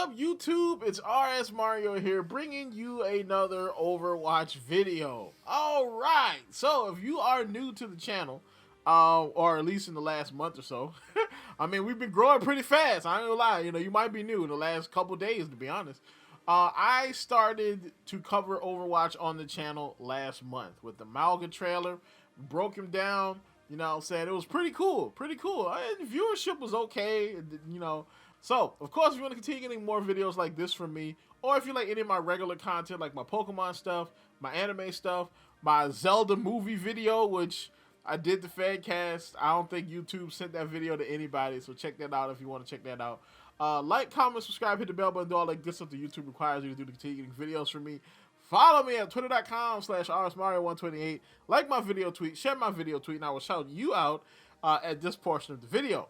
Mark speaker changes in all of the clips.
Speaker 1: up, YouTube? It's RSMario here, bringing you another Overwatch video. Alright, so if you are new to the channel, or at least in the last month or so, I mean, we've been growing pretty fast. I ain't gonna lie, you might be new in the last couple days, to be honest. I started to cover Overwatch on the channel last month with the Mauga trailer. Broke him down, you know what I'm saying? It was pretty cool, viewership was okay, So, of course, if you want to continue getting more videos like this from me, or if you like any of my regular content, like my Pokemon stuff, my anime stuff, my Zelda movie video, which I did the fan cast. I don't think YouTube sent that video to anybody, so check that out if you want to check that out. Like, comment, subscribe, hit the bell button, do all that good stuff that YouTube requires you to do to continue getting videos from me. Follow me at twitter.com/RSMario128. Like my video tweet, share my video tweet, and I will shout you out at this portion of the video.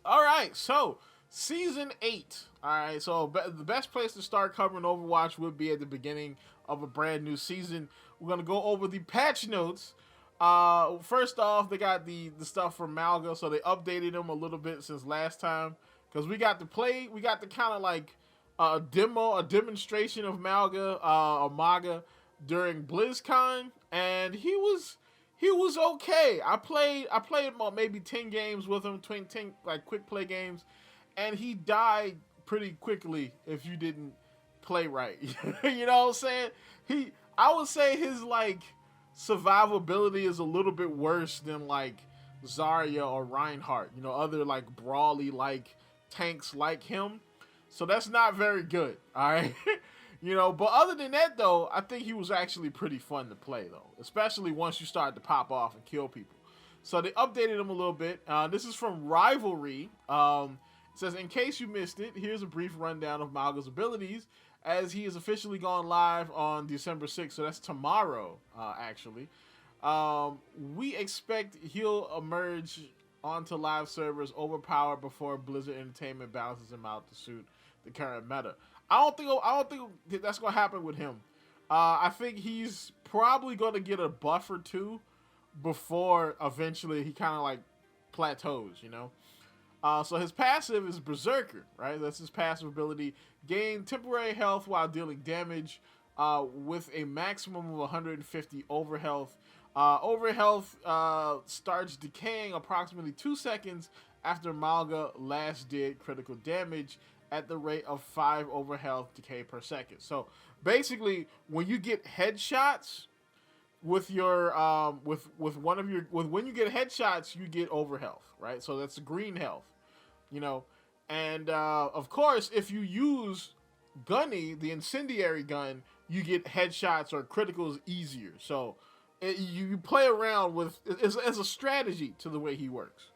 Speaker 1: All right, so Season 8. All right, so the best place to start covering Overwatch would be at the beginning of a brand new season. We're going to go over the patch notes. First off, they got the stuff from Mauga, so they updated them a little bit since last time. Because we got to kind of like a demonstration of Mauga during BlizzCon, and he was okay. I played about maybe 10 games with him, 10 like quick play games, and he died pretty quickly if you didn't play right. You know what I'm saying? I would say his like survivability is a little bit worse than like Zarya or Reinhardt, other like brawly like tanks like him. So that's not very good, all right? But other than that, though, I think he was actually pretty fun to play, though, especially once you start to pop off and kill people. So they updated him a little bit. This is from Rivalry. It says, in case you missed it, here's a brief rundown of Mauga's abilities, as he is officially gone live on December 6th, so that's tomorrow, actually. We expect he'll emerge onto live servers overpowered before Blizzard Entertainment balances him out to suit the current meta. I don't think that's gonna happen with him. I think he's probably gonna get a buff or two before eventually he kind of like plateaus, So his passive is Berserker, right? That's his passive ability. Gain temporary health while dealing damage with a maximum of 150 overhealth. Overhealth starts decaying approximately 2 seconds after Mauga last did critical damage at the rate of 5 overhealth decay per second. So basically, when you get headshots with your when you get headshots, you get overhealth, right? So that's green health, and of course, if you use Gunny, the incendiary gun, you get headshots or criticals easier. So you play around with it's a strategy to the way he works.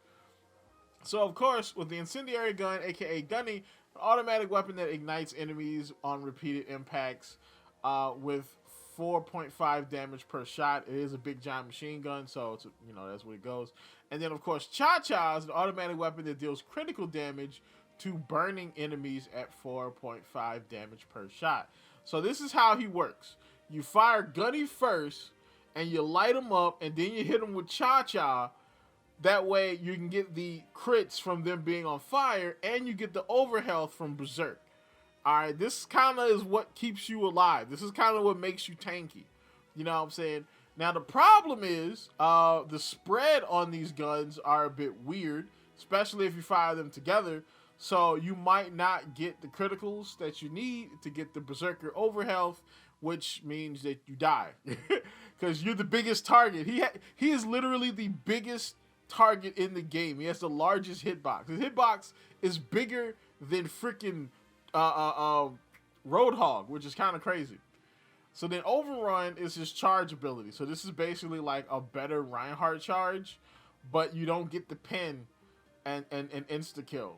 Speaker 1: So of course, with the incendiary gun, aka Gunny, an automatic weapon that ignites enemies on repeated impacts with 4.5 damage per shot. It is a big giant machine gun, so it's, that's where it goes. And then of course, Cha-Cha is an automatic weapon that deals critical damage to burning enemies at 4.5 damage per shot. So this is how he works. You fire Gunny first, and you light him up, and then you hit him with Cha-Cha. That way you can get the crits from them being on fire, and you get the overhealth from Berserk. Alright, this kind of is what keeps you alive. This is kind of what makes you tanky. You know what I'm saying? Now the problem is, the spread on these guns are a bit weird, especially if you fire them together. So you might not get the criticals that you need to get the Berserker overhealth, which means that you die. Because you're the biggest target. He is literally the biggest target in the game. He has the largest hitbox. His hitbox is bigger than freaking Roadhog, which is kind of crazy. So then Overrun is his charge ability. So this is basically like a better Reinhardt charge, but you don't get the pin and insta kill.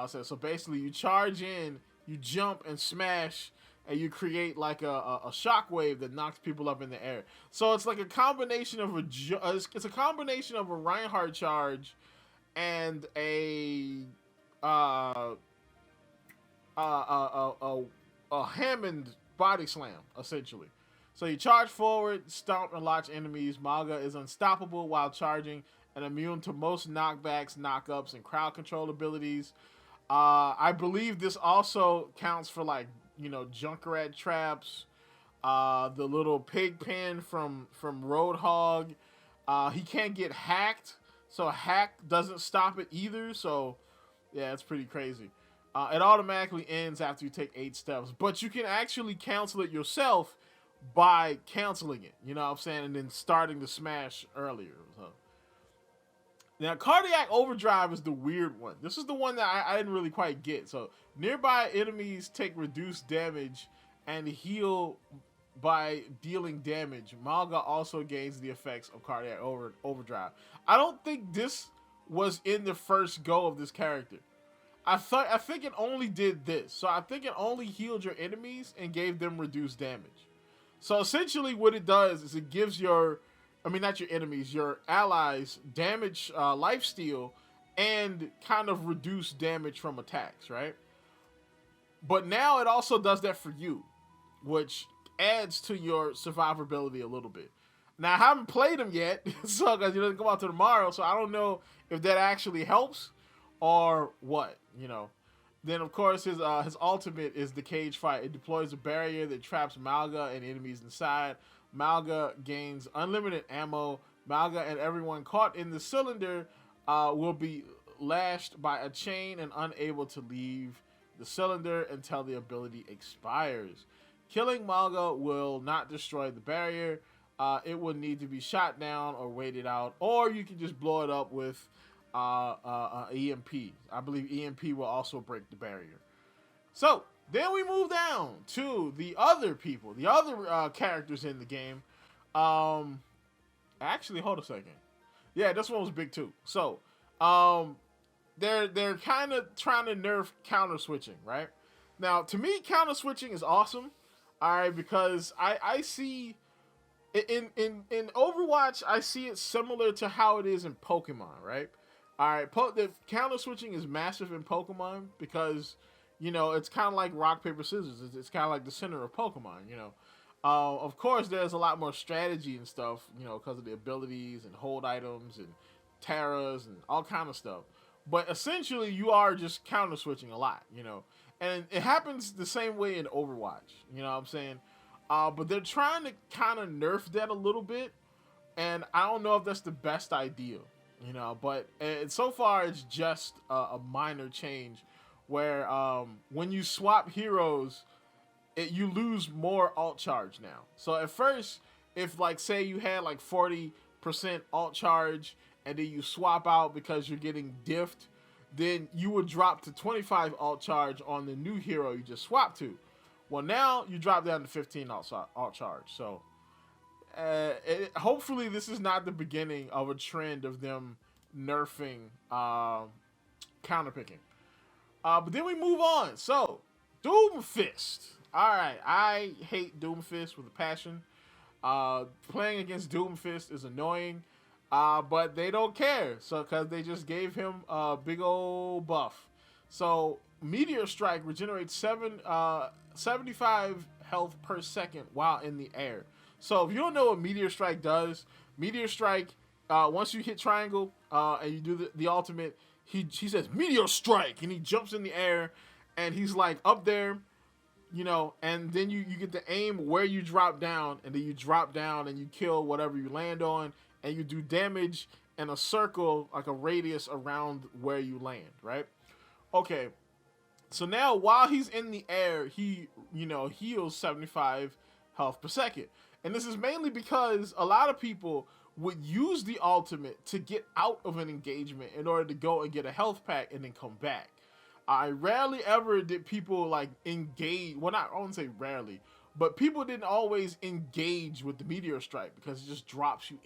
Speaker 1: So basically you charge in, you jump and smash, and you create like a shockwave that knocks people up in the air. So it's like a combination of it's a combination of a Reinhardt charge and a Hammond body slam, essentially. So you charge forward, stomp, and launch enemies. Mauga is unstoppable while charging and immune to most knockbacks, knockups, and crowd control abilities. I believe this also counts for like, you know, Junkrat traps, the little pig pen from Roadhog. He can't get hacked, so hack doesn't stop it either. So yeah, it's pretty crazy. It automatically ends after you take 8 steps, but you can actually cancel it yourself by canceling it. You know what I'm saying, and then starting the smash earlier. So. Now, Cardiac Overdrive is the weird one. This is the one that I didn't really quite get. So, nearby enemies take reduced damage and heal by dealing damage. Mauga also gains the effects of Cardiac Overdrive. I don't think this was in the first go of this character. I think it only did this. So, I think it only healed your enemies and gave them reduced damage. So, essentially what it does is it gives your... I mean, not your enemies, your allies damage, lifesteal, and kind of reduce damage from attacks, right? But now it also does that for you, which adds to your survivability a little bit. Now, I haven't played him yet, so because he doesn't come out to tomorrow, so I don't know if that actually helps or what, you know. Then, of course, his ultimate is the cage fight. It deploys a barrier that traps Mauga and enemies inside. Mauga gains unlimited ammo. Mauga and everyone caught in the cylinder will be lashed by a chain and unable to leave the cylinder until the ability expires. Killing Mauga will not destroy the barrier. It will need to be shot down or waited out, or you can just blow it up with EMP. I believe EMP will also break the barrier. So, then we move down to the other people, the other characters in the game. Actually, hold a second. Yeah, this one was big too. So, they're kind of trying to nerf counter switching, right? Now, to me, counter switching is awesome. All right, because I see in Overwatch, I see it similar to how it is in Pokemon, right? All right, the counter switching is massive in Pokemon because, you know, it's kind of like rock, paper, scissors. It's kind of like the center of Pokemon, you know. Of course, there's a lot more strategy and stuff, you know, because of the abilities and hold items and Terras and all kind of stuff. But essentially, you are just counter switching a lot, you know. And it happens the same way in Overwatch, you know what I'm saying? But they're trying to kind of nerf that a little bit. And I don't know if that's the best idea, you know. But so far, it's just a minor change where when you swap heroes, you lose more alt charge now. So at first, if like say you had like 40% alt charge and then you swap out because you're getting diffed, then you would drop to 25 alt charge on the new hero you just swapped to. Well, now you drop down to 15 alt charge. So hopefully this is not the beginning of a trend of them nerfing counterpicking. But then we move on. So, Doomfist. Alright, I hate Doomfist with a passion. Playing against Doomfist is annoying. But they don't care. So, because they just gave him a big old buff. So, Meteor Strike regenerates 75 health per second while in the air. So, if you don't know what Meteor Strike does, Meteor Strike, once you hit triangle and you do the ultimate, he says, Meteor Strike! And he jumps in the air, and he's like up there, you know, and then you get to aim where you drop down, and then you drop down and you kill whatever you land on, and you do damage in a circle, like a radius around where you land, right? Okay, so now while he's in the air, he, you know, heals 75 health per second. And this is mainly because a lot of people would use the ultimate to get out of an engagement in order to go and get a health pack and then come back. I rarely ever did people like engage, well not, I won't say rarely, but people didn't always engage with the Meteor Strike because it just drops you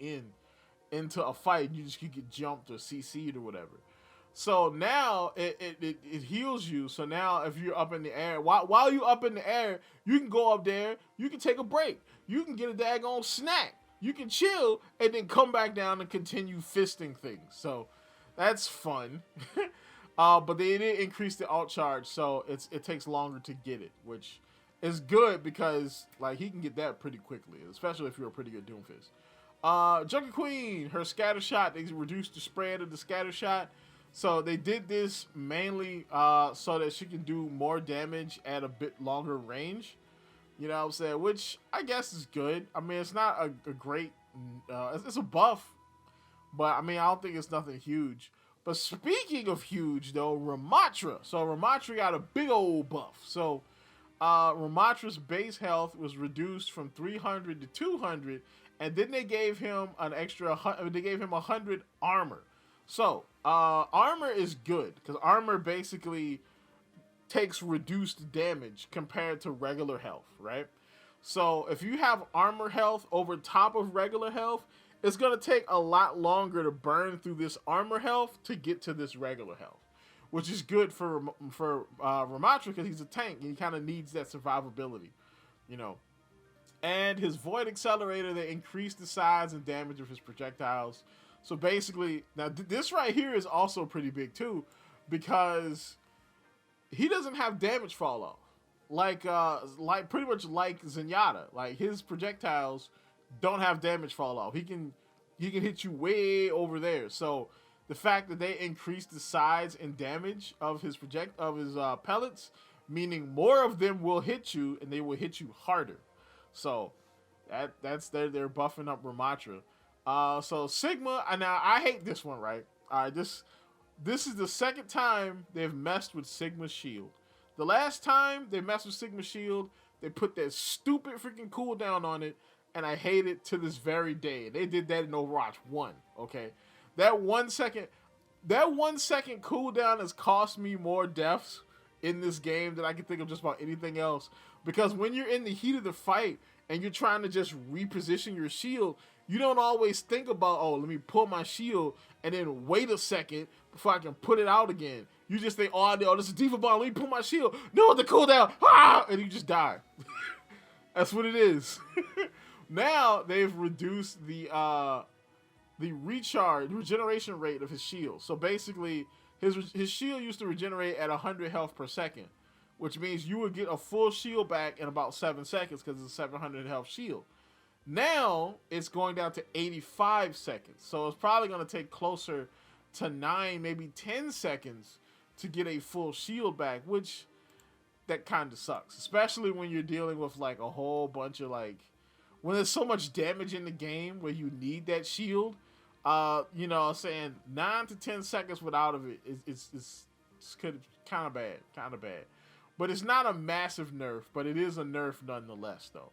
Speaker 1: into a fight. You just could get jumped or CC'd or whatever. So now it heals you. So now if you're up in the air, while you're up in the air, you can go up there, you can take a break, you can get a daggone snack, you can chill, and then come back down and continue fisting things. So that's fun. But they did increase the alt charge, so it takes longer to get it, which is good because like he can get that pretty quickly, especially if you're a pretty good Doomfist. Junkie Queen, her scatter shot, they reduced the spread of the scatter shot. So they did this mainly so that she can do more damage at a bit longer range. You know what I'm saying? Which I guess is good. I mean, it's not a great, it's a buff, but I mean, I don't think it's nothing huge. But speaking of huge, though, Ramatra. So Ramatra got a big old buff. So Ramatra's base health was reduced from 300 to 200, and then they gave him an extra. They gave him 100 armor. So armor is good because armor basically takes reduced damage compared to regular health, right? So if you have armor health over top of regular health, it's gonna take a lot longer to burn through this armor health to get to this regular health, which is good for Ramatra because he's a tank and he kind of needs that survivability, you know. And his Void Accelerator, they increased the size and damage of his projectiles. So basically, now this right here is also pretty big too, because he doesn't have damage fall off, like pretty much like Zenyatta. Like his projectiles don't have damage fall off. He can hit you way over there. So the fact that they increased the size and damage of his pellets, meaning more of them will hit you and they will hit you harder. So that's they're buffing up Ramatra. So Sigma, now I hate this one, right? This is the second time they've messed with Sigma's shield. The last time they messed with Sigma's shield, they put that stupid freaking cooldown on it, and I hate it to this very day. They did that in Overwatch 1, okay? That 1 second cooldown has cost me more deaths in this game than I can think of just about anything else. Because when you're in the heat of the fight and you're trying to just reposition your shield, you don't always think about, oh, let me pull my shield and then wait a second before I can put it out again. You just think, oh, this is D.Va bomb, let me pull my shield. No, the cooldown, and you just die. That's what it is. Now they've reduced the regeneration rate of his shield. So basically, his shield used to regenerate at 100 health per second, which means you would get a full shield back in about 7 seconds because it's a 700 health shield. Now it's going down to 85 seconds. So it's probably going to take closer to 9, maybe 10 seconds to get a full shield back, which that kind of sucks, especially when you're dealing with like a whole bunch of when there's so much damage in the game where you need that shield. You know what I'm saying, 9 to 10 seconds without of it is kind of bad. But it's not a massive nerf, but it is a nerf nonetheless though.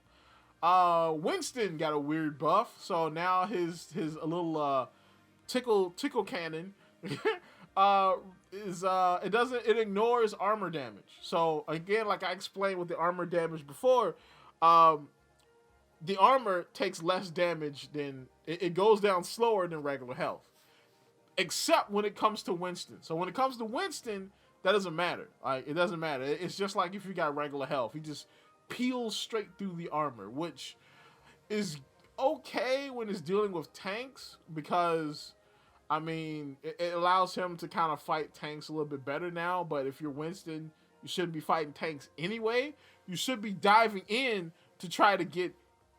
Speaker 1: Winston got a weird buff, so now his a little tickle cannon it ignores armor damage. So again, like I explained with the armor damage before, the armor takes less damage than it goes down slower than regular health, except when it comes to Winston. So when it comes to Winston, that doesn't matter. It doesn't matter. It's just like if you got regular health, he just peels straight through the armor, which is okay when it's dealing with tanks because, I mean, it allows him to kind of fight tanks a little bit better now. But if you're Winston, you shouldn't be fighting tanks anyway. You should be diving in to try to get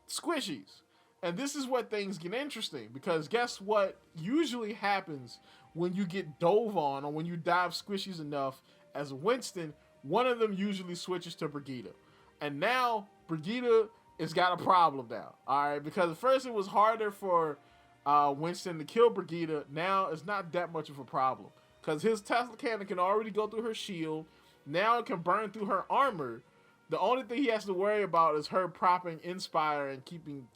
Speaker 1: squishies. And this is where things get interesting, because guess what usually happens when you get dove on or when you dive squishies enough as a Winston? One of them usually switches to Brigitte. And now Brigitte has got a problem now, all right? Because at first it was harder for Winston to kill Brigitte. Now it's not that much of a problem because his Tesla cannon can already go through her shield. Now it can burn through her armor. The only thing he has to worry about is her propping Inspire and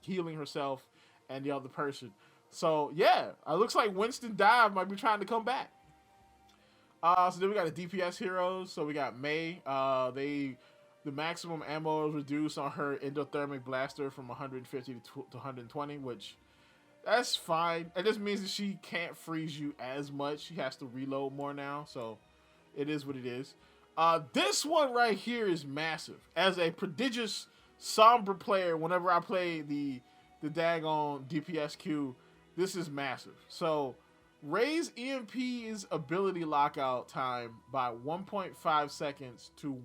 Speaker 1: healing herself and the other person. So yeah, it looks like Winston Dive might be trying to come back. So then we got the DPS heroes. So we got Mei. The maximum ammo is reduced on her endothermic blaster from 150 to 120, which that's fine. It just means that she can't freeze you as much. She has to reload more now, so it is what it is. This one right here is massive. As a prodigious Sombra player, whenever I play the daggone DPS queue, this is massive. So raise EMP's ability lockout time by 1.5 seconds to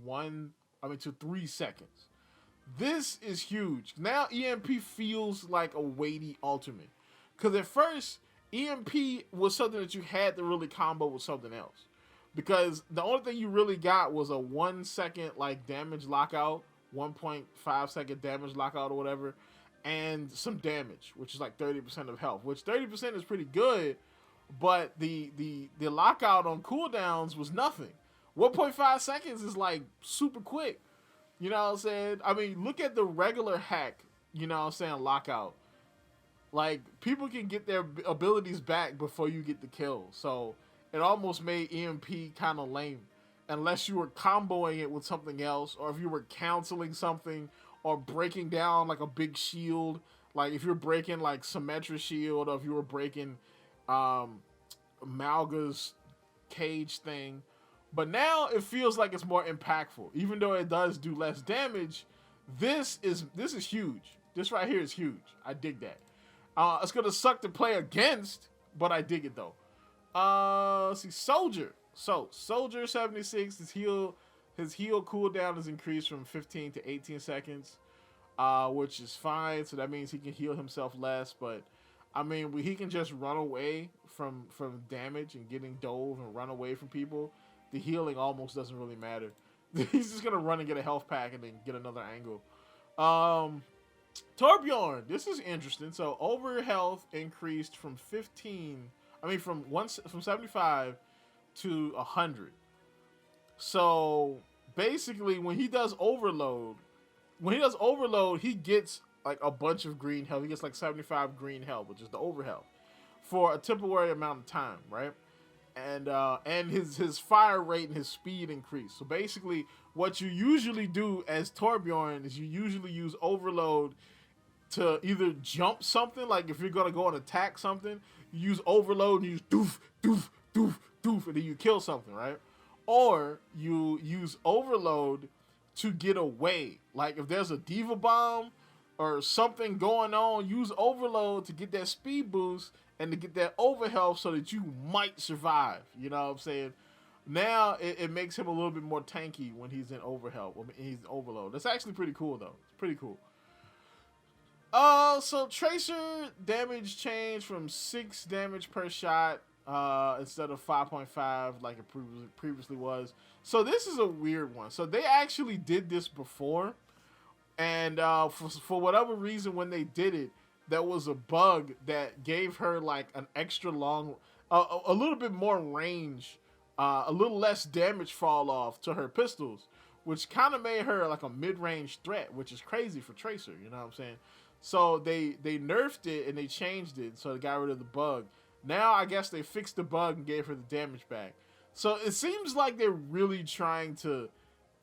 Speaker 1: 3 seconds. This is huge. Now EMP feels like a weighty ultimate. Because at first, EMP was something that you had to really combo with something else. Because the only thing you really got was a 1 second like damage lockout, 1.5 second damage lockout or whatever, and some damage, which is like 30% of health, which 30% is pretty good, but the lockout on cooldowns was nothing. 1.5 seconds is like super quick. You know what I'm saying? I mean, look at the regular hack, you know what I'm saying, lockout. Like, people can get their abilities back before you get the kill. So, it almost made EMP kind of lame. Unless you were comboing it with something else, or if you were canceling something, or breaking down, like, a big shield. Like, if you're breaking, like, Symmetra shield, or if you were breaking Mauga's cage thing. But now, it feels like it's more impactful. Even though it does do less damage, this is huge. This right here is huge. I dig that. It's gonna suck to play against, but I dig it though. Let's see, Soldier. So Soldier 76. His heal cooldown is increased from 15 to 18 seconds, which is fine. So that means he can heal himself less. But I mean, he can just run away from damage and getting dove and run away from people. The healing almost doesn't really matter. He's just gonna run and get a health pack and then get another angle. Torbjorn, this is interesting. So over health increased from 75 to 100. So basically, when he does overload, he gets like a bunch of green health. He gets like 75 green health, which is the over health, for a temporary amount of time, right? And his fire rate and his speed increase. So basically, what you usually do as Torbjorn is you usually use overload to either jump something, like if you're gonna go and attack something, you use overload and you use doof, doof, doof, doof, and then you kill something, right? Or you use overload to get away. Like if there's a diva bomb or something going on, use overload to get that speed boost and to get that over health so that you might survive. You know what I'm saying? Now it makes him a little bit more tanky when he's in over health. I mean, he's in overload. That's actually pretty cool though. It's pretty cool. So Tracer damage changed from 6 damage per shot instead of 5.5 like it previously was. So this is a weird one. So they actually did this before, and for whatever reason, when they did it, there was a bug that gave her like an extra long, a little bit more range, a little less damage fall off to her pistols, which kind of made her like a mid-range threat, which is crazy for Tracer. You know what I'm saying? So they nerfed it and they changed it, so they got rid of the bug. Now I guess they fixed the bug and gave her the damage back. So it seems like they're really trying to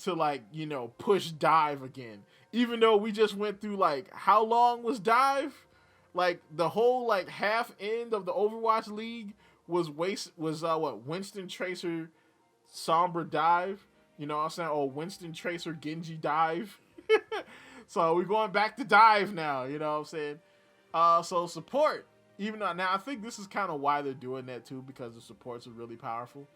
Speaker 1: like, you know, push dive again. Even though we just went through like, how long was dive? Like the whole like half end of the Overwatch League was Winston Tracer Sombra dive, you know what I'm saying? Or Winston Tracer Genji dive. So we're going back to dive now, you know what I'm saying? So support, even though now I think this is kind of why they're doing that too, because the supports are really powerful.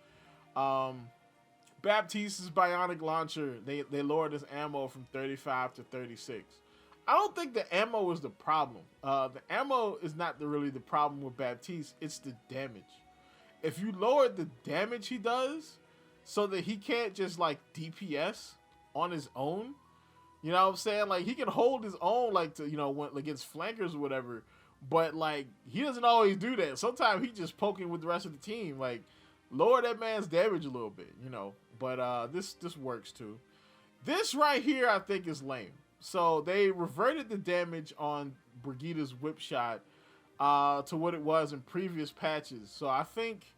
Speaker 1: Baptiste's bionic launcher, they lowered his ammo from 35 to 36. I don't think the ammo is the problem. The ammo is not really the problem with Baptiste. It's the damage. If you lower the damage he does so that he can't just like DPS on his own, you know what I'm saying? Like he can hold his own, like to, you know, when against flankers or whatever. But like he doesn't always do that. Sometimes he just poking with the rest of the team. Like lower that man's damage a little bit, you know. But this works too. This right here I think is lame. So they reverted the damage on Brigitte's whip shot to what it was in previous patches. So I think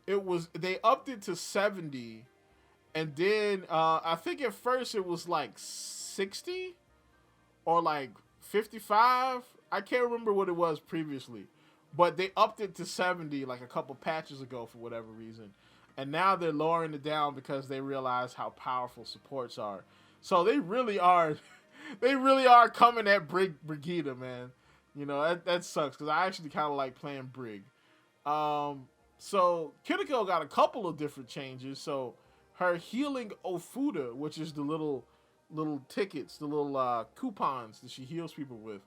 Speaker 1: they upped it to 70, and then I think at first it was like 60 or like 55. I can't remember what it was previously, but they upped it to 70 like a couple patches ago for whatever reason. And now they're lowering it down because they realize how powerful supports are. So they really are coming at Brigitte, man. You know, that sucks because I actually kind of like playing Brig. So Kiniko got a couple of different changes. So her healing Ofuda, which is the little tickets, the little coupons that she heals people with,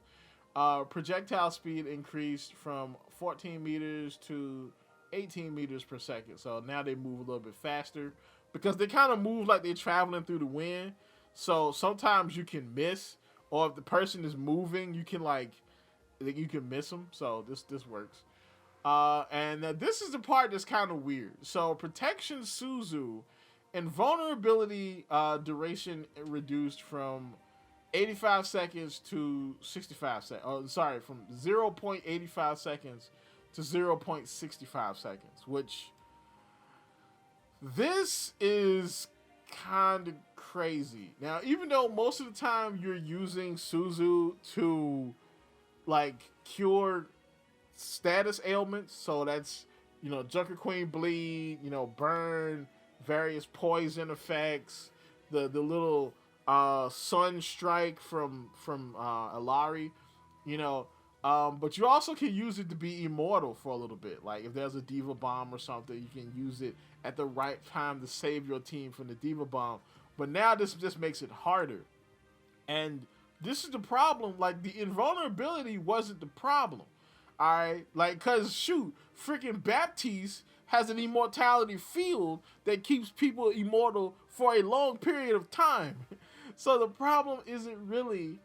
Speaker 1: Projectile speed increased from 14 meters to 18 meters per second. So now they move a little bit faster because they kind of move like they're traveling through the wind. So sometimes you can miss, or if the person is moving, you can miss them. So this works. And this is the part that's kind of weird. So protection Suzu and vulnerability duration reduced from 85 seconds to 65 seconds. Oh, sorry, from 0.85 seconds to 0.65 seconds, which this is kind of crazy. Now, even though most of the time you're using Suzu to like cure status ailments, so that's, you know, Junker Queen bleed, you know, burn, various poison effects, the little sun strike from Alari, you know, but you also can use it to be immortal for a little bit. Like if there's a Diva Bomb or something, you can use it at the right time to save your team from the Diva Bomb. But now this just makes it harder, and this is the problem. Like the invulnerability wasn't the problem. Alright, like, cause shoot, freaking Baptiste has an immortality field that keeps people immortal for a long period of time. So the problem isn't really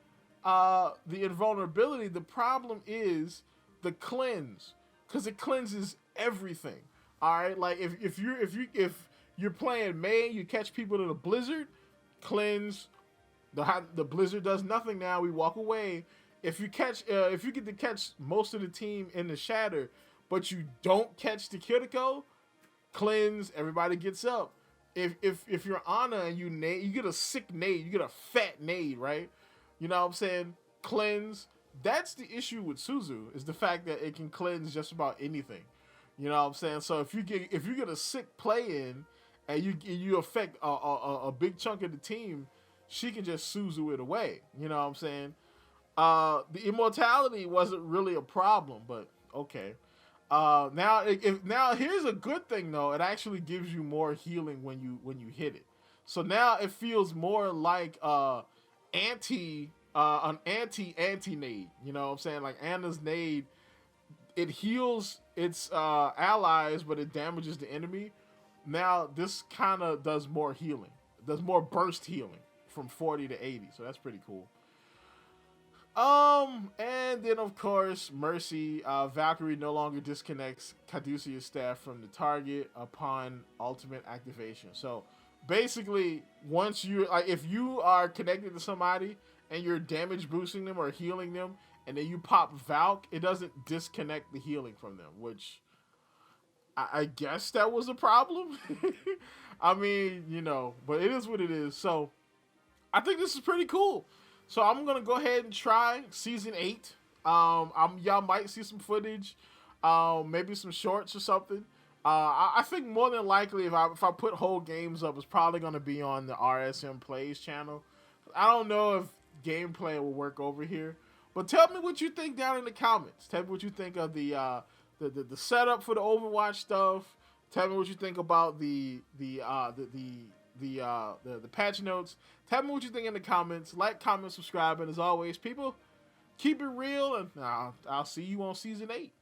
Speaker 1: the invulnerability. The problem is the cleanse, cause it cleanses everything. Alright, like if you're playing May, you catch people in a blizzard, cleanse. The blizzard does nothing now. We walk away. If you get to catch most of the team in the shatter, but you don't catch the Kiriko, cleanse. Everybody gets up. If you're Ana and you get a sick nade, you get a fat nade, right? You know what I'm saying? Cleanse. That's the issue with Suzu, is the fact that it can cleanse just about anything. You know what I'm saying? So if you get a sick play in and you affect a big chunk of the team, she can just Suzu it away. You know what I'm saying? The immortality wasn't really a problem, but okay. Now here's a good thing though. It actually gives you more healing when you hit it. So now it feels more like an anti nade. You know what I'm saying? Like Anna's nade, it heals its allies, but it damages the enemy. Now this kind of does more healing. It does more burst healing from 40 to 80. So that's pretty cool. And then of course, Mercy, Valkyrie no longer disconnects Caduceus staff from the target upon ultimate activation. So basically, once if you are connected to somebody and you're damage boosting them or healing them, and then you pop Valk, it doesn't disconnect the healing from them, which I guess that was a problem. I mean, you know, but it is what it is. So I think this is pretty cool. So I'm gonna go ahead and try season 8. Y'all might see some footage, maybe some shorts or something. I think more than likely, if I put whole games up, it's probably gonna be on the RSM Plays channel. I don't know if gameplay will work over here, but tell me what you think down in the comments. Tell me what you think of the setup for the Overwatch stuff. Tell me what you think about the patch notes. Tell me what you think in the comments. Like, comment, subscribe, and as always, people, keep it real, and I'll see you on season 8.